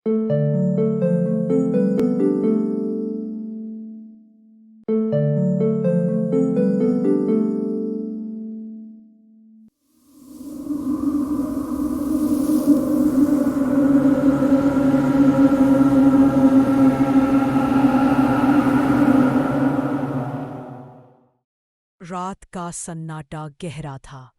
रात का सन्नाटा गहरा था।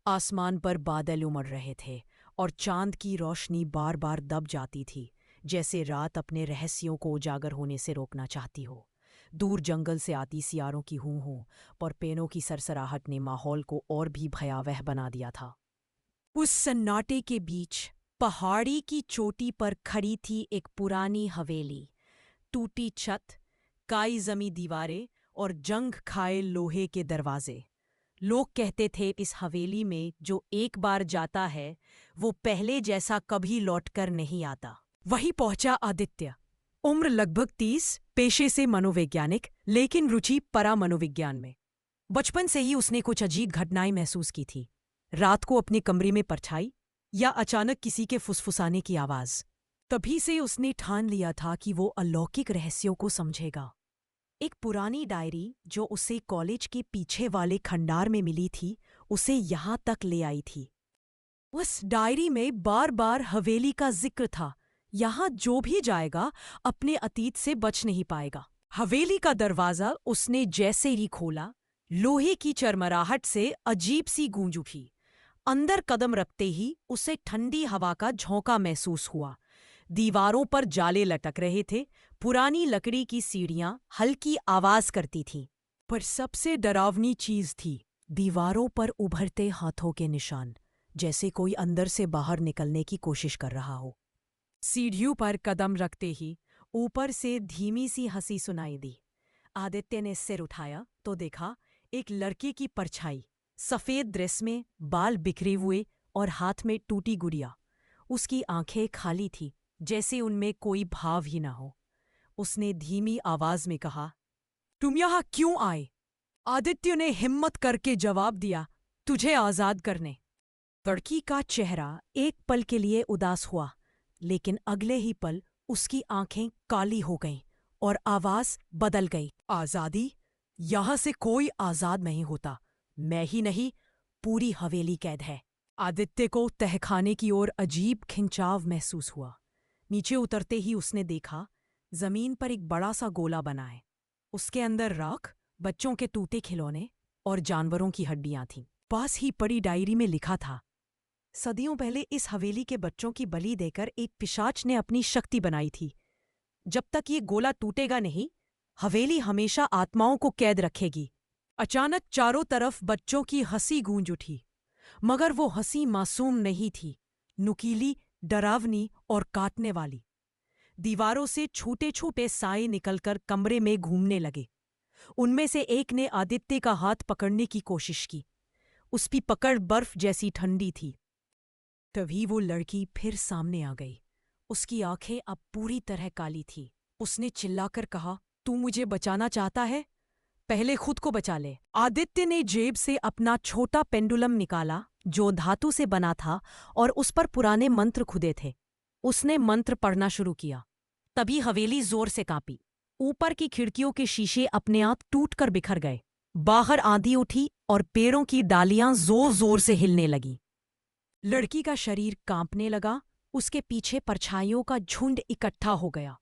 आसमान पर बादल उमड़ रहे थे और चांद की रोशनी बार बार दब जाती थी, जैसे रात अपने रहस्यों को उजागर होने से रोकना चाहती हो। दूर जंगल से आती सियारों की हूं हूं और पेनों की सरसराहट ने माहौल को और भी भयावह बना दिया था। उस सन्नाटे के बीच पहाड़ी की चोटी पर खड़ी थी एक पुरानी हवेली। टूटी छत, काई जमी दीवारें और जंग खाए लोहे के दरवाजे। लोग कहते थे इस हवेली में जो एक बार जाता है वो पहले जैसा कभी लौटकर नहीं आता। वही पहुंचा आदित्य। उम्र लगभग 30, पेशे से मनोवैज्ञानिक, लेकिन रुचि परा मनोविज्ञान में। बचपन से ही उसने कुछ अजीब घटनाएं महसूस की थी। रात को अपने कमरे में परछाई या अचानक किसी के फुसफुसाने की आवाज। तभी से उसने ठान लिया था कि वो अलौकिक रहस्यों को समझेगा। एक पुरानी डायरी जो उसे कॉलेज के पीछे वाले खंडार में मिली थी, उसे यहाँ तक ले आई थी। उस डायरी में बार बार हवेली का जिक्र था। यहाँ जो भी जाएगा अपने अतीत से बच नहीं पाएगा। हवेली का दरवाजा उसने जैसे ही खोला, लोहे की चरमराहट से अजीब सी गूंज उठी। अंदर कदम रखते ही उसे ठंडी हवा का झोंका महसूस हुआ। दीवारों पर जाले लटक रहे थे, पुरानी लकड़ी की सीढ़ियां हल्की आवाज करती थीं। पर सबसे डरावनी चीज थी दीवारों पर उभरते हाथों के निशान, जैसे कोई अंदर से बाहर निकलने की कोशिश कर रहा हो। सीढ़ियों पर कदम रखते ही ऊपर से धीमी सी हंसी सुनाई दी। आदित्य ने सिर उठाया तो देखा एक लड़के की परछाई, सफेद ड्रेस में, बाल बिखरे हुए और हाथ में टूटी गुड़िया। उसकी आंखें खाली थी, जैसे उनमें कोई भाव ही न हो। उसने धीमी आवाज में कहा, तुम यहाँ क्यों आए? आदित्य ने हिम्मत करके जवाब दिया, तुझे आजाद करने। लड़की का चेहरा एक पल के लिए उदास हुआ, लेकिन अगले ही पल उसकी आंखें काली हो गईं और आवाज बदल गई। आजादी? यहां से कोई आजाद नहीं होता। मैं ही नहीं, पूरी हवेली कैद है। आदित्य को तहखाने की ओर अजीब खिंचाव महसूस हुआ। नीचे उतरते ही उसने देखा जमीन पर एक बड़ा सा गोला बना है। उसके अंदर राख, बच्चों के टूटे खिलौने और जानवरों की हड्डियां थीं। पास ही पड़ी डायरी में लिखा था, सदियों पहले इस हवेली के बच्चों की बलि देकर एक पिशाच ने अपनी शक्ति बनाई थी। जब तक ये गोला टूटेगा नहीं, हवेली हमेशा आत्माओं को कैद रखेगी। अचानक चारों तरफ बच्चों की हंसी गूंज उठी, मगर वो हंसी मासूम नहीं थी, नुकीली, डरावनी और काटने वाली। दीवारों से छोटे छोटे साए निकलकर कमरे में घूमने लगे। उनमें से एक ने आदित्य का हाथ पकड़ने की कोशिश की। उसकी पकड़ बर्फ जैसी ठंडी थी। तभी वो लड़की फिर सामने आ गई। उसकी आंखें अब पूरी तरह काली थी। उसने चिल्लाकर कहा, तू मुझे बचाना चाहता है? पहले खुद को बचा ले। आदित्य ने जेब से अपना छोटा पेंडुलम निकाला जो धातु से बना था और उस पर पुराने मंत्र खुदे थे। उसने मंत्र पढ़ना शुरू किया। तभी हवेली जोर से कांपी। ऊपर की खिड़कियों के शीशे अपने आप टूटकर बिखर गए। बाहर आंधी उठी और पेड़ों की डालियां जोर जोर से हिलने लगीं। लड़की का शरीर कांपने लगा। उसके पीछे परछाइयों का झुंड इकट्ठा हो गया।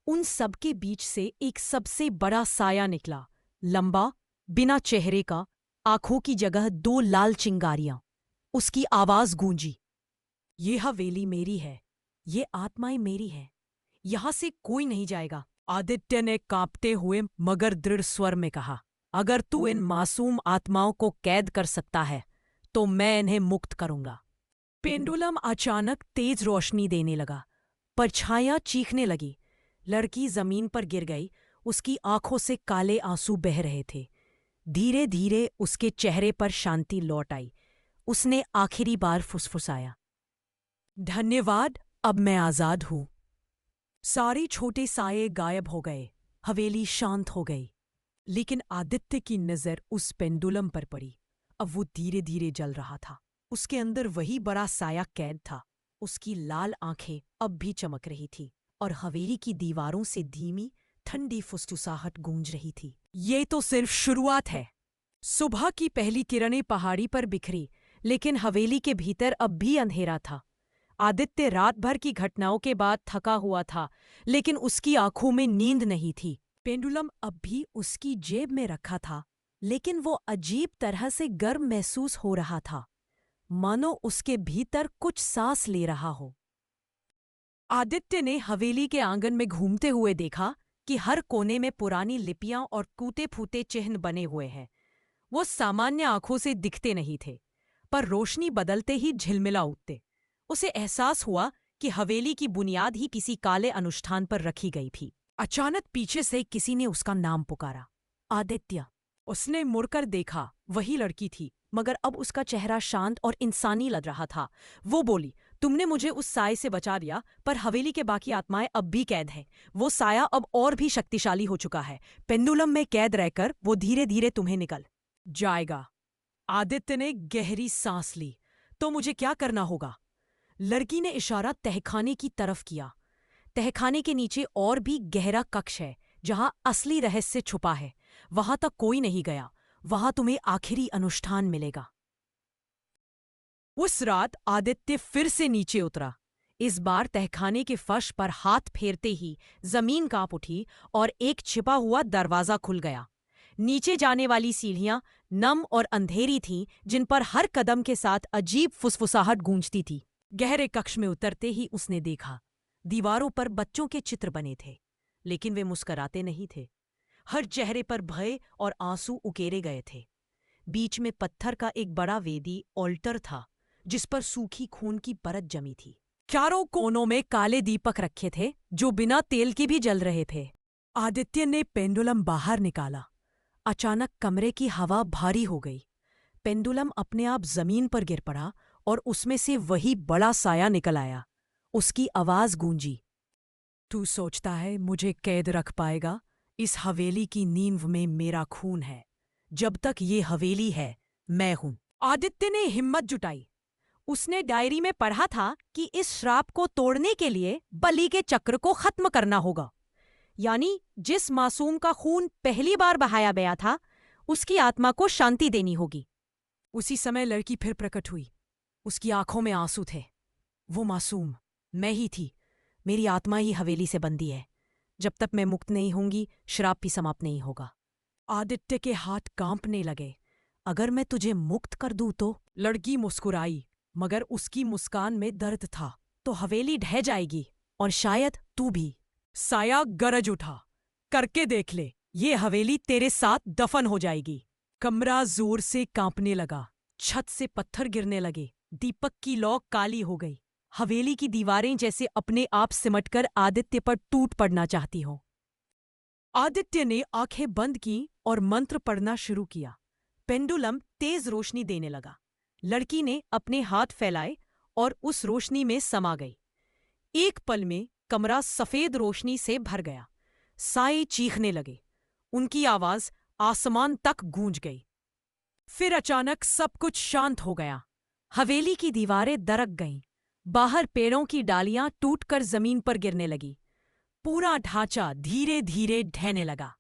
उन सबके बीच से एक सबसे बड़ा साया निकला, लंबा, बिना चेहरे का, आंखों की जगह 2 लाल चिंगारियां। उसकी आवाज गूंजी, ये हवेली मेरी है, ये आत्माएं मेरी हैं, यहां से कोई नहीं जाएगा। आदित्य ने कांपते हुए मगर दृढ़ स्वर में कहा, अगर तू इन मासूम आत्माओं को कैद कर सकता है तो मैं इन्हें मुक्त करूंगा। पेंडुलम अचानक तेज रोशनी देने लगा। परछाइयां चीखने लगी। लड़की जमीन पर गिर गई। उसकी आंखों से काले आंसू बह रहे थे। धीरे धीरे उसके चेहरे पर शांति लौट आई। उसने आखिरी बार फुसफुसाया, धन्यवाद, अब मैं आजाद हूं। सारे छोटे साये गायब हो गए। हवेली शांत हो गई। लेकिन आदित्य की नजर उस पेंडुलम पर पड़ी। अब वो धीरे धीरे जल रहा था। उसके अंदर वही बड़ा साया कैद था। उसकी लाल आंखें अब भी चमक रही थी और हवेली की दीवारों से धीमी ठंडी फुसफुसाहट गूंज रही थी। ये तो सिर्फ शुरुआत है। सुबह की पहली किरणें पहाड़ी पर बिखरी, लेकिन हवेली के भीतर अब भी अंधेरा था। आदित्य रात भर की घटनाओं के बाद थका हुआ था, लेकिन उसकी आंखों में नींद नहीं थी। पेंडुलम अब भी उसकी जेब में रखा था, लेकिन वो अजीब तरह से गर्म महसूस हो रहा था, मानो उसके भीतर कुछ सांस ले रहा हो। आदित्य ने हवेली के आंगन में घूमते हुए देखा कि हर कोने में पुरानी लिपियां और टूटे फूटे चिन्ह बने हुए हैं। वो सामान्य आंखों से दिखते नहीं थे, पर रोशनी बदलते ही झिलमिला उठते। उसे एहसास हुआ कि हवेली की बुनियाद ही किसी काले अनुष्ठान पर रखी गई थी। अचानक पीछे से किसी ने उसका नाम पुकारा, आदित्य। उसने मुड़कर देखा, वही लड़की थी, मगर अब उसका चेहरा शांत और इंसानी लग रहा था। वो बोली, तुमने मुझे उस साये से बचा दिया, पर हवेली के बाकी आत्माएं अब भी कैद हैं। वो साया अब और भी शक्तिशाली हो चुका है। पेंडुलम में कैद रहकर वो धीरे धीरे तुम्हें निकल जाएगा। आदित्य ने गहरी सांस ली। तो मुझे क्या करना होगा? लड़की ने इशारा तहखाने की तरफ किया। तहखाने के नीचे और भी गहरा कक्ष है, जहां असली रहस्य छुपा है। वहां तक कोई नहीं गया। वहां तुम्हें आखिरी अनुष्ठान मिलेगा। उस रात आदित्य फिर से नीचे उतरा। इस बार तहखाने के फर्श पर हाथ फेरते ही जमीन कांप उठी और एक छिपा हुआ दरवाजा खुल गया। नीचे जाने वाली सीढ़ियां नम और अंधेरी थीं, जिन पर हर कदम के साथ अजीब फुसफुसाहट गूंजती थी। गहरे कक्ष में उतरते ही उसने देखा, दीवारों पर बच्चों के चित्र बने थे, लेकिन वे मुस्कराते नहीं थे। हर चेहरे पर भय और आंसू उकेरे गए थे। बीच में पत्थर का एक बड़ा वेदी ऑल्टर था, जिस पर सूखी खून की परत जमी थी। चारों कोनों में काले दीपक रखे थे, जो बिना तेल के भी जल रहे थे। आदित्य ने पेंडुलम बाहर निकाला। अचानक कमरे की हवा भारी हो गई। पेंडुलम अपने आप जमीन पर गिर पड़ा और उसमें से वही बड़ा साया निकल आया। उसकी आवाज गूंजी, तू सोचता है मुझे कैद रख पाएगा? इस हवेली की नींव में मेरा खून है। जब तक ये हवेली है, मैं हूं। आदित्य ने हिम्मत जुटाई। उसने डायरी में पढ़ा था कि इस श्राप को तोड़ने के लिए बलि के चक्र को खत्म करना होगा, यानी जिस मासूम का खून पहली बार बहाया गया था, उसकी आत्मा को शांति देनी होगी। उसी समय लड़की फिर प्रकट हुई। उसकी आंखों में आंसू थे। वो मासूम मैं ही थी। मेरी आत्मा ही हवेली से बंदी है। जब तक मैं मुक्त नहीं होंगी, श्राप भी समाप्त नहीं होगा। आदित्य के हाथ कांपने लगे। अगर मैं तुझे मुक्त कर दूं तो? लड़की मुस्कुराई, मगर उसकी मुस्कान में दर्द था। तो हवेली ढह जाएगी और शायद तू भी। साया गरज उठा, करके देख ले, ये हवेली तेरे साथ दफन हो जाएगी। कमरा जोर से कांपने लगा। छत से पत्थर गिरने लगे। दीपक की लौ काली हो गई। हवेली की दीवारें जैसे अपने आप सिमटकर आदित्य पर टूट पड़ना चाहती हो। आदित्य ने आंखें बंद की और मंत्र पढ़ना शुरू किया। पेंडुलम तेज रोशनी देने लगा। लड़की ने अपने हाथ फैलाए और उस रोशनी में समा गई। एक पल में कमरा सफेद रोशनी से भर गया। साए चीखने लगे। उनकी आवाज आसमान तक गूंज गई। फिर अचानक सब कुछ शांत हो गया। हवेली की दीवारें दरक गईं। बाहर पेड़ों की डालियां टूटकर जमीन पर गिरने लगी। पूरा ढांचा धीरे धीरे ढहने लगा।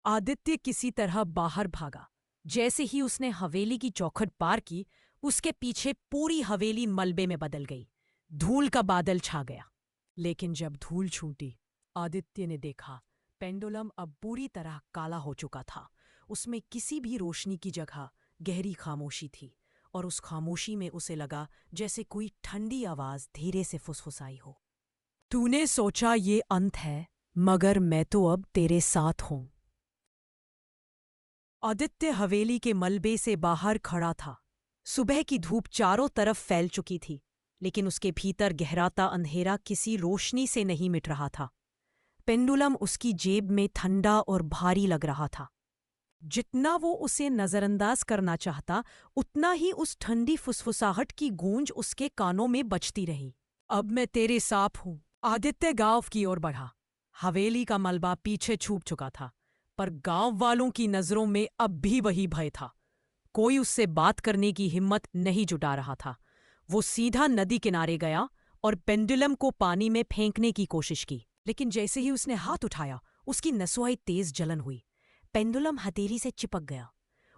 आदित्य किसी तरह बाहर भागा। जैसे ही उसने हवेली की चौखट पार की, उसके पीछे पूरी हवेली मलबे में बदल गई। धूल का बादल छा गया। लेकिन जब धूल छूटी, आदित्य ने देखा पेंडुलम अब पूरी तरह काला हो चुका था। उसमें किसी भी रोशनी की जगह गहरी खामोशी थी, और उस खामोशी में उसे लगा जैसे कोई ठंडी आवाज धीरे से फुसफुसाई हो। तूने सोचा ये अंत है, मगर मैं तो अब तेरे साथ हूं। आदित्य हवेली के मलबे से बाहर खड़ा था। सुबह की धूप चारों तरफ फैल चुकी थी, लेकिन उसके भीतर गहराता अंधेरा किसी रोशनी से नहीं मिट रहा था। पेंडुलम उसकी जेब में ठंडा और भारी लग रहा था। जितना वो उसे नजरअंदाज करना चाहता, उतना ही उस ठंडी फुसफुसाहट की गूंज उसके कानों में बजती रही। अब मैं तेरे साथ हूं। आदित्य गांव की ओर बढ़ा। हवेली का मलबा पीछे छूट चुका था, पर गांव वालों की नजरों में अब भी वही भय था। कोई उससे बात करने की हिम्मत नहीं जुटा रहा था। वो सीधा नदी किनारे गया और पेंडुलम को पानी में फेंकने की कोशिश की। लेकिन जैसे ही उसने हाथ उठाया, उसकी नसों तेज जलन हुई। पेंडुलम हथेली से चिपक गया।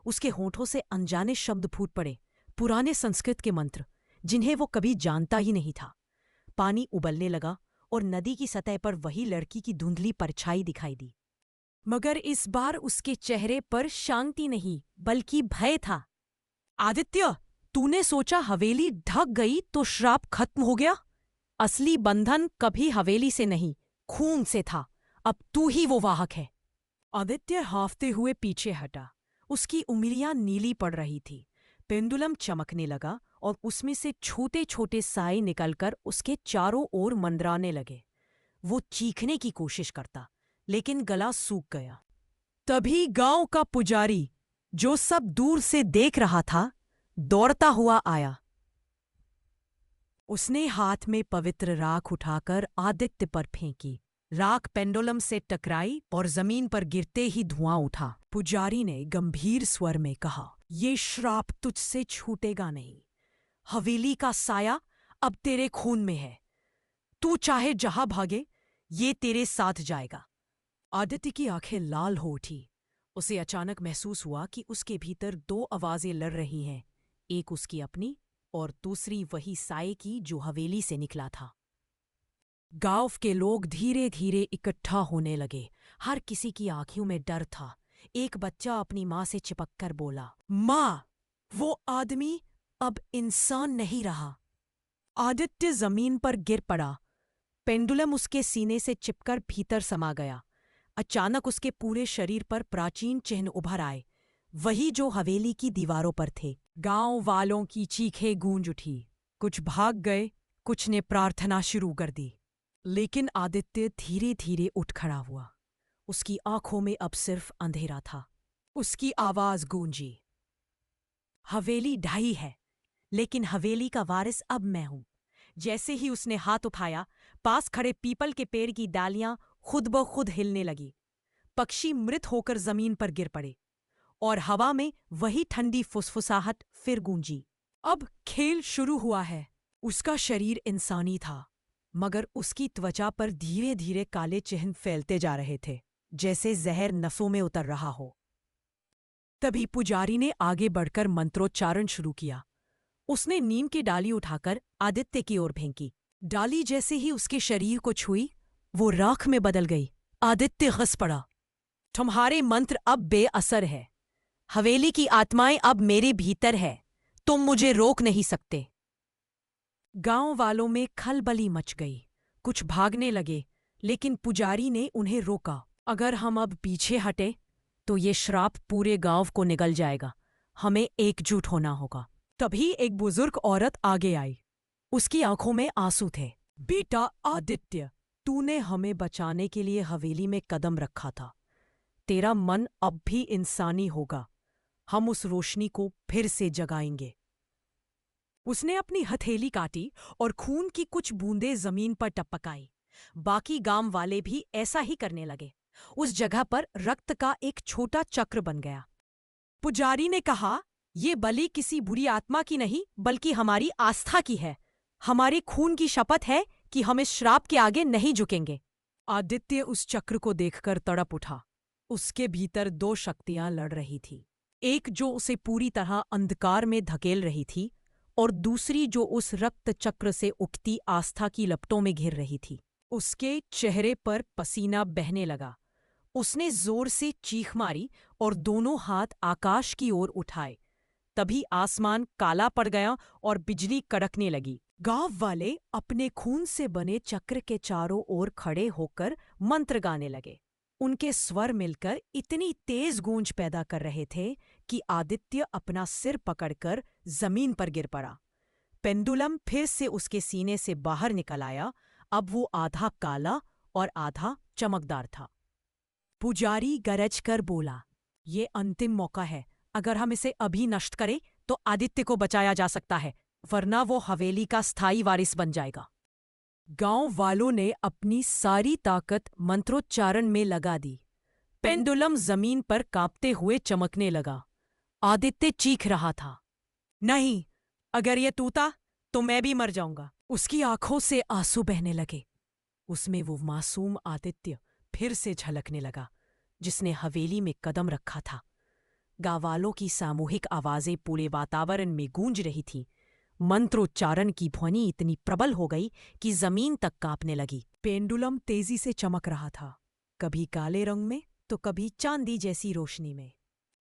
उसके होठों से अनजाने शब्द फूट पड़े, पुराने संस्कृत के मंत्र जिन्हें वो कभी जानता ही नहीं था। पानी उबलने लगा और नदी की सतह पर वही लड़की की धुंधली परछाई दिखाई दी। मगर इस बार उसके चेहरे पर शांति नहीं, बल्कि भय था। आदित्य, तूने सोचा हवेली ढक गई तो श्राप खत्म हो गया? असली बंधन कभी हवेली से नहीं, खून से था। अब तू ही वो वाहक है। आदित्य हांफते हुए पीछे हटा। उसकी उंगलियां नीली पड़ रही थी। पेंडुलम चमकने लगा और उसमें से छोटे छोटे साए निकलकर उसके चारों ओर मंडराने लगे। वो चीखने की कोशिश करता, लेकिन गला सूख गया। तभी गांव का पुजारी, जो सब दूर से देख रहा था, दौड़ता हुआ आया। उसने हाथ में पवित्र राख उठाकर आदित्य पर फेंकी। राख पेंडुलम से टकराई और जमीन पर गिरते ही धुआं उठा। पुजारी ने गंभीर स्वर में कहा, "ये श्राप तुझसे छूटेगा नहीं। हवेली का साया अब तेरे खून में है। तू चाहे जहां भागे, ये तेरे साथ जाएगा।" आदित्य की आंखें लाल हो उठी। उसे अचानक महसूस हुआ कि उसके भीतर दो आवाजें लड़ रही हैं, एक उसकी अपनी और दूसरी वही साए की जो हवेली से निकला था। गांव के लोग धीरे धीरे इकट्ठा होने लगे। हर किसी की आंखों में डर था। एक बच्चा अपनी मां से चिपककर बोला, "मां, वो आदमी अब इंसान नहीं रहा।" आदित्य जमीन पर गिर पड़ा। पेंडुलम उसके सीने से चिपकर भीतर समा गया। अचानक उसके पूरे शरीर पर प्राचीन चिन्ह उभर आए, वही जो हवेली की दीवारों पर थे। गांव वालों की चीखें गूंज उठी। कुछ भाग गए, कुछ ने प्रार्थना शुरू कर दी। लेकिन आदित्य धीरे धीरे उठ खड़ा हुआ। उसकी आंखों में अब सिर्फ अंधेरा था। उसकी आवाज गूंजी, "हवेली ढाई है, लेकिन हवेली का वारिस अब मैं हूं।" जैसे ही उसने हाथ उठाया, पास खड़े पीपल के पेड़ की डालियां खुद ब खुद हिलने लगी। पक्षी मृत होकर जमीन पर गिर पड़े और हवा में वही ठंडी फुसफुसाहट फिर गूंजी। अब खेल शुरू हुआ है। उसका शरीर इंसानी था, मगर उसकी त्वचा पर धीरे धीरे काले चिन्ह फैलते जा रहे थे, जैसे जहर नसों में उतर रहा हो। तभी पुजारी ने आगे बढ़कर मंत्रोच्चारण शुरू किया। उसने नीम की डाली उठाकर आदित्य की ओर फेंकी। डाली जैसे ही उसके शरीर को छुई, वो राख में बदल गई। आदित्य हंस पड़ा, "तुम्हारे मंत्र अब बेअसर है। हवेली की आत्माएं अब मेरे भीतर है। तुम मुझे रोक नहीं सकते।" गांव वालों में खलबली मच गई। कुछ भागने लगे, लेकिन पुजारी ने उन्हें रोका। "अगर हम अब पीछे हटे तो ये श्राप पूरे गांव को निगल जाएगा। हमें एकजुट होना होगा।" तभी एक बुजुर्ग औरत आगे आई। उसकी आंखों में आंसू थे। "बेटा आदित्य, तूने हमें बचाने के लिए हवेली में कदम रखा था। तेरा मन अब भी इंसानी होगा। हम उस रोशनी को फिर से जगाएंगे।" उसने अपनी हथेली काटी और खून की कुछ बूंदें जमीन पर टपकाई। बाकी गांव वाले भी ऐसा ही करने लगे। उस जगह पर रक्त का एक छोटा चक्र बन गया। पुजारी ने कहा, "ये बलि किसी बुरी आत्मा की नहीं, बल्कि हमारी आस्था की है। हमारे खून की शपथ है कि हम इस श्राप के आगे नहीं झुकेंगे।" आदित्य उस चक्र को देखकर तड़प उठा। उसके भीतर दो शक्तियां लड़ रही थी, एक जो उसे पूरी तरह अंधकार में धकेल रही थी और दूसरी जो उस रक्त चक्र से उठती आस्था की लपटों में घिर रही थी। उसके चेहरे पर पसीना बहने लगा। उसने जोर से चीख मारी और दोनों हाथ आकाश की ओर उठाए। तभी आसमान काला पड़ गया और बिजली कड़कने लगी। गांव वाले अपने खून से बने चक्र के चारों ओर खड़े होकर मंत्र गाने लगे। उनके स्वर मिलकर इतनी तेज गूंज पैदा कर रहे थे कि आदित्य अपना सिर पकड़कर जमीन पर गिर पड़ा। पेंडुलम फिर से उसके सीने से बाहर निकल आया। अब वो आधा काला और आधा चमकदार था। पुजारी गरज कर बोला, "ये अंतिम मौका है। अगर हम इसे अभी नष्ट करें तो आदित्य को बचाया जा सकता है, वरना वो हवेली का स्थायी वारिस बन जाएगा।" गांव वालों ने अपनी सारी ताकत मंत्रोच्चारण में लगा दी। पेंडुलम जमीन पर कांपते हुए चमकने लगा। आदित्य चीख रहा था, "नहीं, अगर ये टूटा तो मैं भी मर जाऊंगा।" उसकी आंखों से आंसू बहने लगे। उसमें वो मासूम आदित्य फिर से झलकने लगा, जिसने हवेली में कदम रखा था। गाँव वालों की सामूहिक आवाजें पूरे वातावरण में गूंज रही थीं। मंत्रोच्चारण की ध्वनि इतनी प्रबल हो गई कि जमीन तक कांपने लगी। पेंडुलम तेजी से चमक रहा था, कभी काले रंग में तो कभी चांदी जैसी रोशनी में।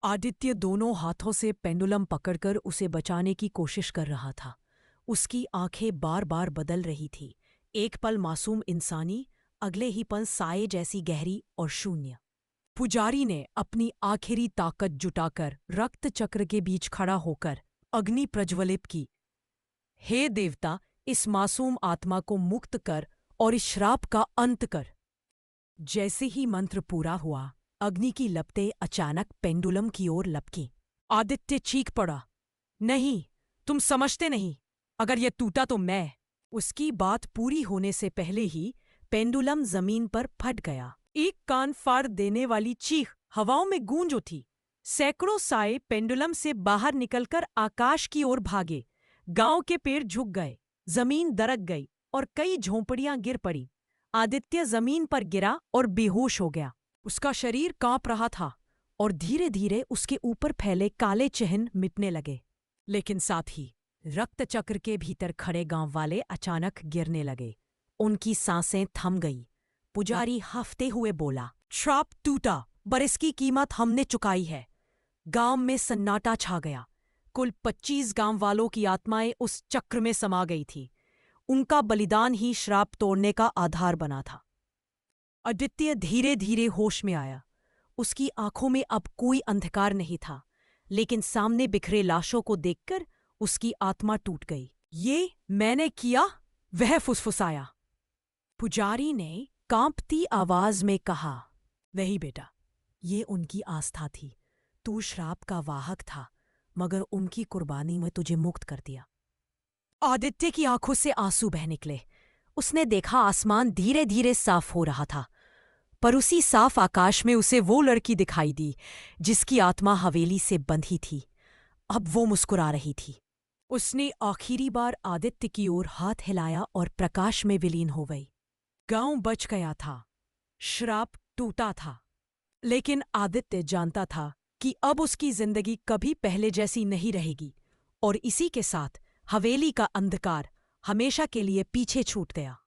आदित्य दोनों हाथों से पेंडुलम पकड़कर उसे बचाने की कोशिश कर रहा था। उसकी आंखें बार बार बदल रही थी, एक पल मासूम इंसानी, अगले ही पल साए जैसी गहरी और शून्य। पुजारी ने अपनी आखिरी ताकत जुटाकर रक्त चक्र के बीच खड़ा होकर अग्नि प्रज्वलित की। हे देवता, इस मासूम आत्मा को मुक्त कर और इस श्राप का अंत कर। जैसे ही मंत्र पूरा हुआ, अग्नि की लपटें अचानक पेंडुलम की ओर लपकीं। आदित्य चीख पड़ा, नहीं, तुम समझते नहीं, अगर यह टूटा तो मैं। उसकी बात पूरी होने से पहले ही पेंडुलम जमीन पर फट गया। एक कान फाड़ देने वाली चीख हवाओं में गूंज उठी। सैकड़ों साए पेंडुलम से बाहर निकलकर आकाश की ओर भागे। गांव के पेड़ झुक गए, जमीन दरक गई और कई झोंपड़ियां गिर पड़ी। आदित्य जमीन पर गिरा और बेहोश हो गया। उसका शरीर कांप रहा था और धीरे धीरे उसके ऊपर फैले काले चिन्ह मिटने लगे। लेकिन साथ ही रक्त चक्र के भीतर खड़े गांव वाले अचानक गिरने लगे। उनकी सांसें थम गई। पुजारी हफ्ते हुए बोला, श्राप टूटा, पर इसकी कीमत हमने चुकाई है। गांव में सन्नाटा छा गया। कुल 25 गांव वालों की आत्माएं उस चक्र में समा गई थी। उनका बलिदान ही श्राप तोड़ने का आधार बना था। आदित्य धीरे धीरे होश में आया। उसकी आंखों में अब कोई अंधकार नहीं था, लेकिन सामने बिखरे लाशों को देखकर उसकी आत्मा टूट गई। ये मैंने किया, वह फुसफुसाया। पुजारी ने कांपती आवाज में कहा, वही बेटा, ये उनकी आस्था थी। तू श्राप का वाहक था, मगर उनकी कुर्बानी में तुझे मुक्त कर दिया। आदित्य की आंखों से आंसू बह निकले। उसने देखा आसमान धीरे धीरे साफ हो रहा था, पर उसी साफ आकाश में उसे वो लड़की दिखाई दी जिसकी आत्मा हवेली से बंधी थी। अब वो मुस्कुरा रही थी। उसने आखिरी बार आदित्य की ओर हाथ हिलाया और प्रकाश में विलीन हो गई। गांव बच गया था, श्राप टूटा था, लेकिन आदित्य जानता था कि अब उसकी जिंदगी कभी पहले जैसी नहीं रहेगी, और इसी के साथ हवेली का अंधकार हमेशा के लिए पीछे छूट गया।